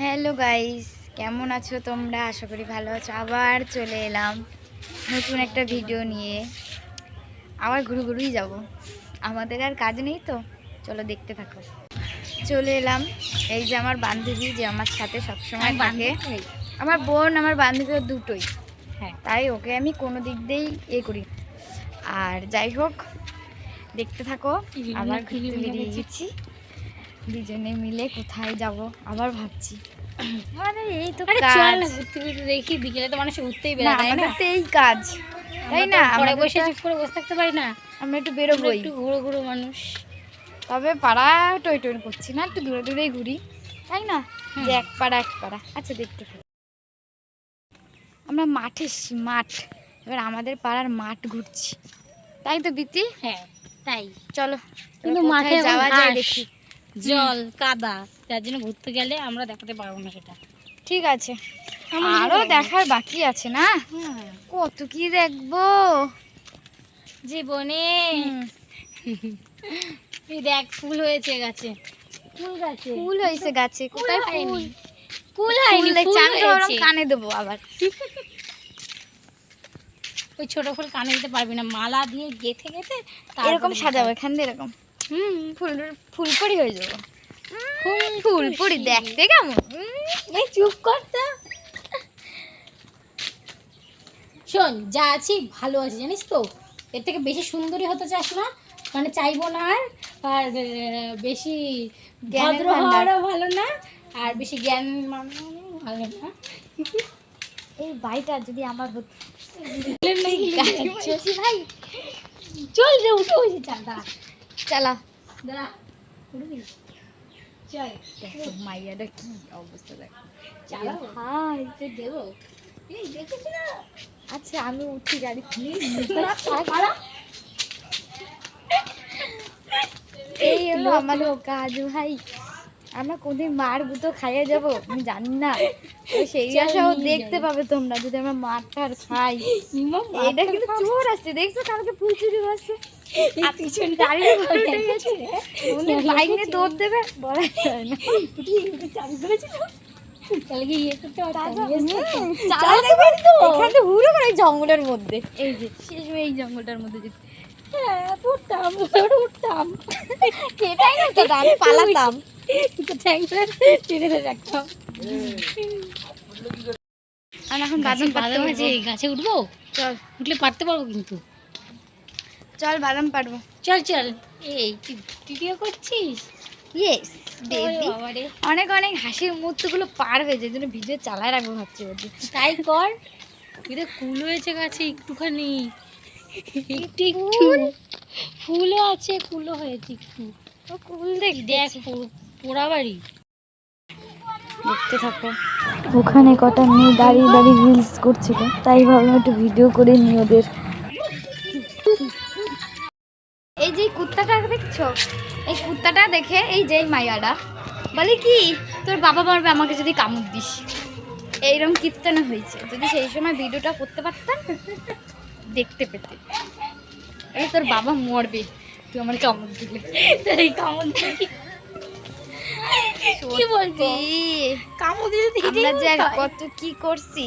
Hello guys, কেমন আছো তোমরা? আশা করি ভালো আছো। আবার চলে এলাম নতুন একটা ভিডিও নিয়ে। আবার ঘুরুই যাব, আমাদের আর কাজ নেই তো, চলো দেখতে থাকো। চলে এলাম, এই যে আমার বান্ধবী যে আমার সাথে সবসময় থাকে, আমার বোন আমার বান্ধবী দুটোই। হ্যাঁ, তাই ওকে আমি কোনো দিক দিয়েই করি। আর যাই হোক, দেখতে থাকো। আবার ঘুরতে বেরিয়ে গেছি, দুজনে মিলে কোথায় যাব আবার ভাবছি। মানে এই তো কাজ, দেখি বিকেলে তো মানুষ উঠতেই বেরোয়, তাই না? এই কাজ, তাই না? ঘরে বসে চুপ করে বসে থাকতে পারি না, আমরা একটু বেরোবো, একটু ঘুরো ঘুরো মানুষ। তবে পাড়া টই টই করছি না, একটু দূরে দূরেই ঘুরি, তাই না? যে এক পাড়া। আচ্ছা, দেখতে থাকি। আমরা মাঠে এসছি, মাঠ। এবার আমাদের পাড়ার মাঠ ঘুরছি, তাই তো বিতি? হ্যাঁ তাই। চলো, কিন্তু মাঠে যাওয়া যায় দেখি। জল কাদা, যার জন্য ঘুরতে গেলে আমরা দেখাতে পারবো না সেটা। ঠিক আছে, আরো দেখার বাকি আছে না? কত কি দেখবো জীবনে। দেখ ফুল হয়েছে গাছে, ফুল হয়েছে গাছে। কোথায় ফুল? ফুল হয়নি, ফুল হয়েছে। কানে দেবো আবার। ওই ছোট ফুল কানে দিতে পারবি না, মালা দিয়ে গেথে গেথে এরকম সাজাবো, এখান দিয়ে এরকম ফুলকড়ি হয়ে যাবো। ফুলপুরি দেখতে কেমন? এই চুপ করতে। শোন, যা আছি ভালো আছি, জানিস তো। এর থেকে বেশি সুন্দরী হতে চাস না, মানে চাইবো না। আর বেশি ভদ্র হওয়ারও ভালো না, আর বেশি জ্ঞান ভালো না। এই বাড়িটা যদি আমার হতো। ভাই চল রে, উঠে বসে চালা চালা দাঁড়া, চল। দেখো মাইয়াটা কি অবস্থা, দেখো। চালা ভাই, তুই দেবো। এই দেখেছ না? আচ্ছা, আমি উঠি গাড়ি। এই হলো আমার কাজ ভাই। আমরা কোনদিন মার গুতো খাইয়ে যাবো আমি জানি না, সেই আশাও দেখতে পাবে তোমরা যদি আমরা মার টার খাই। এটা কিন্তু চোর আসছে, দেখছো? কালকে ফুল চুরি করছে, বাইক নিয়ে দৌড় দেবে, বলা যায় না। হুড়ো করে জঙ্গলের মধ্যে, এই যে শেষ হয়ে এই জঙ্গলটার মধ্যে যেতে উঠতাম, আমি পালাতাম। আর এখন বাদাম পাড়তে গাছে উঠবো। চল, উঠলে পারতে পারবো কিন্তু। চল বাদাম পাড়বো। চল চল। এই ভিডিও করছিস? Yes baby. অনেক অনেক হাসির মুহূর্তগুলো পার হয়ে যায়, জন্য ভিডিও চালায় রাখবো ভাবছি। তাই কর। এটা কুল হয়েছে গাছে একটুখানি, একটু ফুলও আছে, কুলও হয়েছে একটু। কুল দেখ পোড়া বাড়ি। দেখতে থাকো। ওখানে কটা মেয়ে দাঁড়িয়ে দাঁড়িয়ে রিলস করছিল, তাই ভাবলাম একটু ভিডিও করে নি ওদের। এই যে কুত্তাটা দেখছো, এই কুত্তাটা দেখে এই যে মাইয়াটা বলে কি, তোর বাবা মারবে আমাকে যদি কামড় দিস। এইরকম কীর্তনা হয়েছে, যদি সেই সময় ভিডিওটা করতে পারতাম দেখতে পেতে। এই তোর বাবা মরবে তুই আমার কামড় দিলে। এই কামড় কি বলবি? কামড় দিলে আমরা যে কত কি করছি,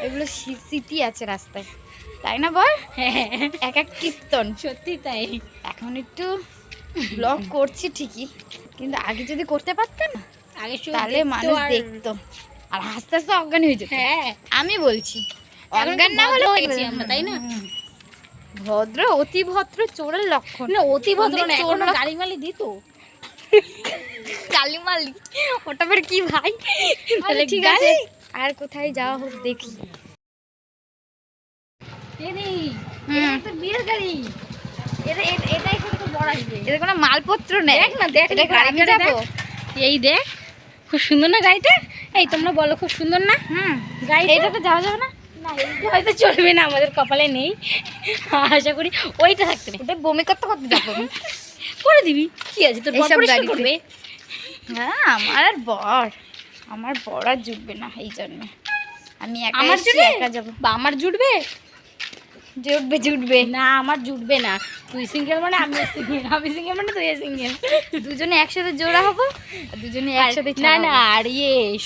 এগুলো স্মৃতি আছে রাস্তায়, তাই না বল? এক এক কীর্তন। সত্যি তাই। এখন একটু ব্লগ করছি ঠিকই, কিন্তু আগে যদি করতে পারতাম না, আগে তাহলে মানুষ দেখতো আর আস্তে আস্তে অজ্ঞান হয়ে যেত। আমি বলছি, অজ্ঞান না হলে আমরা, তাই না? ভদ্র, অতি ভদ্র চোরের লক্ষণ না, অতি ভদ্র না, চোর গালিমালি দিত। কালিমালি ওটা পরে কি ভাই? ঠিক আছে, আর কোথায় যাওয়া হোক দেখি। বিয়ের গাড়ি, এটাই কিন্তু বড় আসবে। এটা কোনো মালপত্র নেই, দেখ না, দেখ এটা গাড়ি যাবো। এই দেখ, খুব সুন্দর না গাড়িটা? এই তোমরা বলো, খুব সুন্দর না? গাড়ি এটা তো যাওয়া যাবে না। হয়তো চলবে না, আমাদের কপালে নেই। আশা করি ওইটা থাকতে নেই। ওটা বমি করতে করতে যাবো করে দিবি, কি আছে তোর? এইসব গাড়ি করবে। হ্যাঁ, আমার বর আর জুটবে না, এই জন্য আমি আমার একা যাবো। বা আমার জুটবে, জুটবে জুটবে। না আমার জুটবে না, তুই সিঙ্গেল মানে আমিও সিঙ্গেল, আমি সিঙ্গেল মানে তুই সিঙ্গেল, দুজনে একসাথে জোড়া হবো, আর দুজনে একসাথে না ছাড়া না। হবো। আর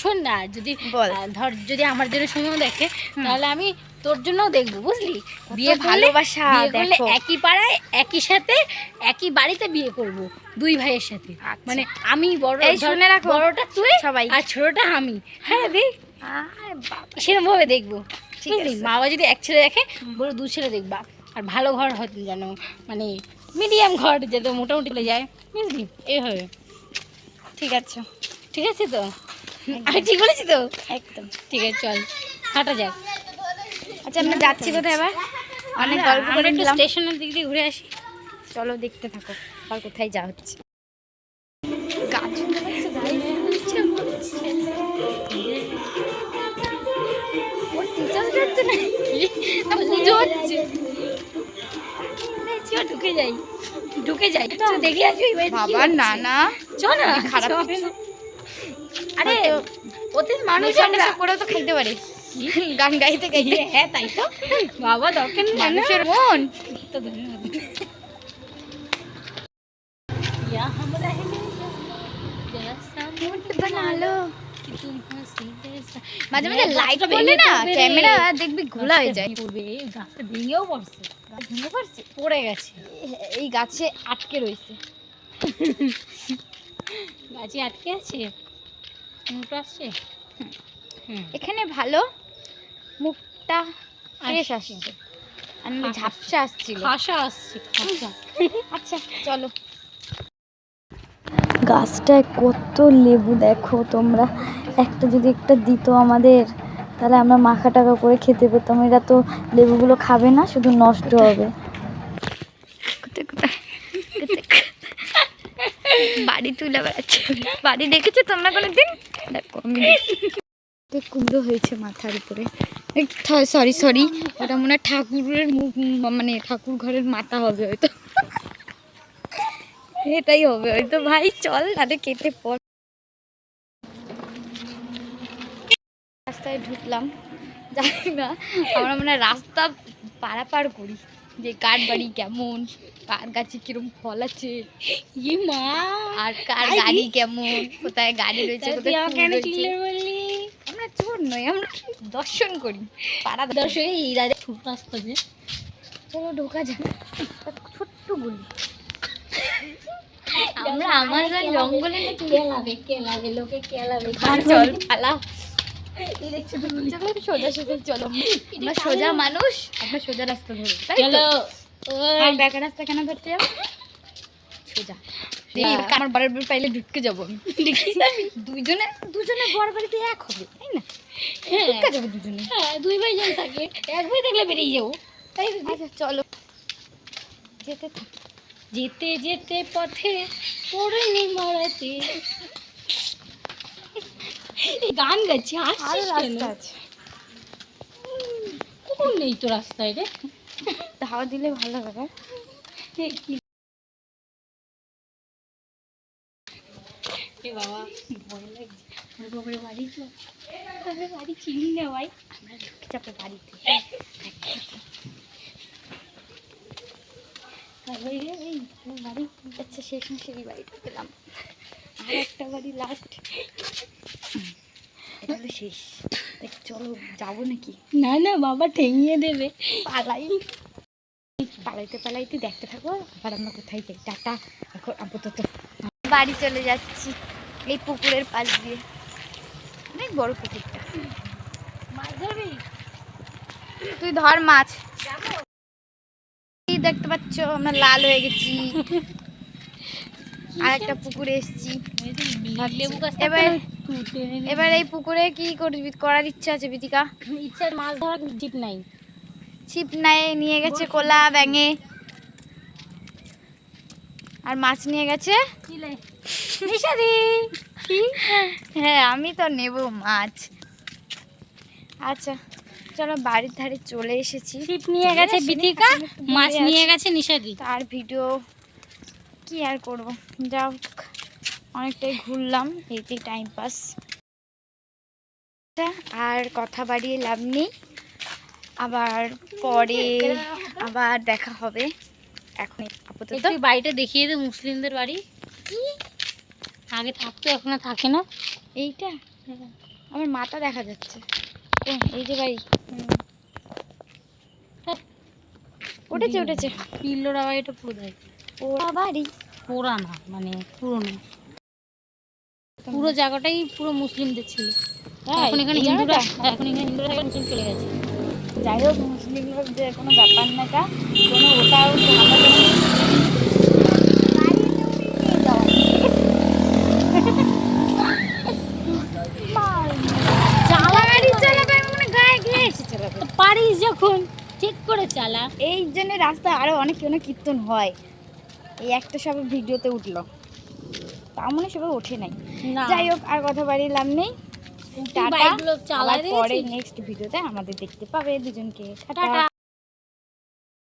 শোন না, যদি বল। ধর যদি আমার জন্য সময়ও দেখে, তাহলে আমি তোর জন্যও দেখবো, বুঝলি? বিয়ে করলে ভালোবাসা বিয়ে করলে দেখো। একই পাড়ায় একই সাথে একই বাড়িতে বিয়ে করব, দুই ভাইয়ের সাথে। আচ্ছা। মানে আমি বড়, এই শুনে রাখো বড়টা তুই সবাই। আর ছোটটা আমি। হ্যাঁ দেখ, আরে বাবা, সেরকম ভাবে দেখবো, ঠিক বুঝলি? আছে। মা বাবা যদি এক ছেলে দেখে, বড় দু ছেলে দেখবা। আর ভালো ঘর হয়তো যেন, মানে মিডিয়াম ঘর যাতে মোটামুটি চলে যায়, বুঝলি? এইভাবে। ঠিক আছে। ঠিক আছে তো? আমি ঠিক বলেছি তো? একদম ঠিক আছে, চল হাঁটা যাক। আচ্ছা আমরা যাচ্ছি কোথায় এবার? অনেক আমরা- গল্প আমরা করে একটু নিলাম, স্টেশনের দিক দিয়ে ঘুরে আসি। চলো দেখতে থাকো আর কোথায় যাওয়া হচ্ছে। গাছ ওর টিচার যাচ্ছে না, না পুজো হচ্ছে। চল ঢুকে যাই, ঢুকে যাই, চল দেখে আসি ওই বাড়িতে কি বাবা হচ্ছে। না না, চল না, খারাপ চল কিছু। না। আরে হয়তো ওতে মানুষ নেশা আমরা, টেশা করেও তো খাইতে পারে, গান গাইতে গাইতে। হ্যাঁ তাই তো, বাবা দরকার নেই না। মানুষের মন। তো ধন্যবাদ। या हम रहेंगे जैसा मूड बना लो कि तुम हंसी जैसा। মাঝে মাঝে লাইট পড়লে না ক্যামেরা দেখবি ঘোলা হয়ে যায়। গাছটা ভেঙেও পড়ছে, গাছ ভেঙে পড়ছে, পড়ে গেছে, এই গাছে আটকে রয়েছে। গাছে আটকে আছে, মুটো আসছে। এখানে ভালো মুখটা ফ্রেশ আসছে। আসছে, আর নাহলে ঝাপসা আসছিল। খাসা আসছে, খাসা। আচ্ছা চলো। গাছটায় কত লেবু দেখো তোমরা, একটা যদি একটা দিত আমাদের, তাহলে আমরা মাখা টাকা করে খেতে পেতাম। এরা তো লেবুগুলো খাবে না, শুধু নষ্ট হবে। বাড়ি তুলে বেড়াচ্ছে, বাড়ি দেখেছো তোমরা কোনোদিন? দেখো আমি কুমড়ো হয়েছে মাথার উপরে, সরি সরি, ওটা মনে হয় ঠাকুরের মুখ, মানে ঠাকুর ঘরের মাথা হবে হয়তো, এটাই হবে হয়তো। ভাই চল তাদের কেটে পড়। রাস্তায় ঢুকলাম, জানি না আমরা মানে রাস্তা পারাপার করি যে কার বাড়ি কেমন, কার গাছে কিরম ফল আছে, ই মা, আর কার গাড়ি কেমন, কোথায় গাড়ি রয়েছে, কোথায় ফুল কেন রয়েছে। চিল্লে বললি? আমরা চোর নই, আমরা দর্শন করি পাড়া দর্শক এই রাজা ছোট রাস্তা যে, চলো ঢোকা যাক। ছোট্ট গুলি আমরা আমাজন জঙ্গলে কেলাবে লোকে কেলাবে। চল পালা। চলো সোজা সোজা চলো, আমরা সোজা মানুষ, আমরা সোজা রাস্তা ধরবো, তাই তো? চলো আর বেকার রাস্তা কেন ধরতে যাবো, সোজা। আমার বাড়ির বাড়ি পাইলে ঢুকে যাবো আমি, দেখিস আমি দুজনে দুজনে বড় বাড়িতে এক হবে, তাই না? ঢুকে যাবো দুজনে। হ্যাঁ, দুই ভাই জন থাকে, এক ভাই দেখলে বেরিয়ে যাবো, তাই তো? আচ্ছা চলো যেতে থাক। যেতে যেতে পথে পড়েনি মারাতে। গান গাচ্ছি, আরো আসছিস কেন? রাস্তা আছে, কুকুর নেই তো রাস্তায় রে। হাওয়া দিলে ভালো হবে। এ বাবা ভয় লাগছে, আমার বাবার বাড়ি তো, বাবার বাড়ি চিনি না ভাই। আমরা ঢুকে যাবো বাড়িতে। তারপরে এই বাড়ি আচ্ছা শেষ না, সেই বাড়িটা পেলাম, আর একটা বাড়ি লাস্ট, এটা হলো শেষ। দেখ চলো যাবো নাকি? না না, বাবা ঠেঙিয়ে দেবে। পালাই, পালাইতে পালাইতে দেখতে থাকো আবার আমরা কোথায় যাই। টাটা, এখন আপাতত বাড়ি চলে যাচ্ছি এই পুকুরের পাশ দিয়ে, অনেক বড় পুকুরটা। মাছ ধরবি? তুই ধর মাছ। এই দেখতে পাচ্ছ আমরা লাল হয়ে গেছি, আর একটা পুকুরে এসেছি। লেবু গাছ এবার এবার এই পুকুরে কি করবি, করার ইচ্ছা আছে বিতিকা? ইচ্ছা, মাছ ধরার জিপ নাই। ছিপ নাই, নিয়ে গেছে কোলা ব্যাঙে, আর মাছ নিয়ে গেছে নিশাদি। হ্যাঁ আমি তো নেব মাছ। আচ্ছা চলো বাড়ির ধারে চলে এসেছি। ছিপ নিয়ে গেছে বিথিকা, মাছ নিয়ে গেছে নিশাদি। তার ভিডিও কি আর করব, যাও অনেকটাই ঘুরলাম, এইটাই টাইম পাস। আর কথা বাড়িয়ে লাভ নেই, আবার পরে আবার দেখা হবে। এখন আপাতত একটু বাড়িটা দেখিয়ে দে, মুসলিমদের বাড়ি। আগে থাকতো, এখন আর থাকে না। এইটা আমার মাথা দেখা যাচ্ছে। এই যে বাড়ি উঠেছে উঠেছে। পিল্লোরা বাড়িটা পুরো দেয়, ওরা বাড়ি পোড়া না, মানে পুরনো। পুরো জায়গাটাই পুরো মুসলিমদের ছিল। এখন এখানে এই হিন্দুরা, জায়গাটা? এখন এখানে হিন্দুরা থেকে মুসলিম চলে গেছে। যাই হোক, মুসলিম লোকদের কোনো ব্যাপার না, তা কোনো ওটাও আমাদের তো পারিস যখন, ঠিক করে চালা। এই জন্য রাস্তায় আরো অনেক অনেক কীর্তন হয়। এই একটা সব ভিডিওতে উঠলো, তার মনে সবাই ওঠে নাই। না, যাই হোক, আর কথা বাড়ি লাভ নেই। টাটা। বাইকগুলো চালায় আবার পরে দিয়েছিস। নেক্সট ভিডিওতে আমাদের দেখতে পাবে দুজনকে। টাটা। টাটা।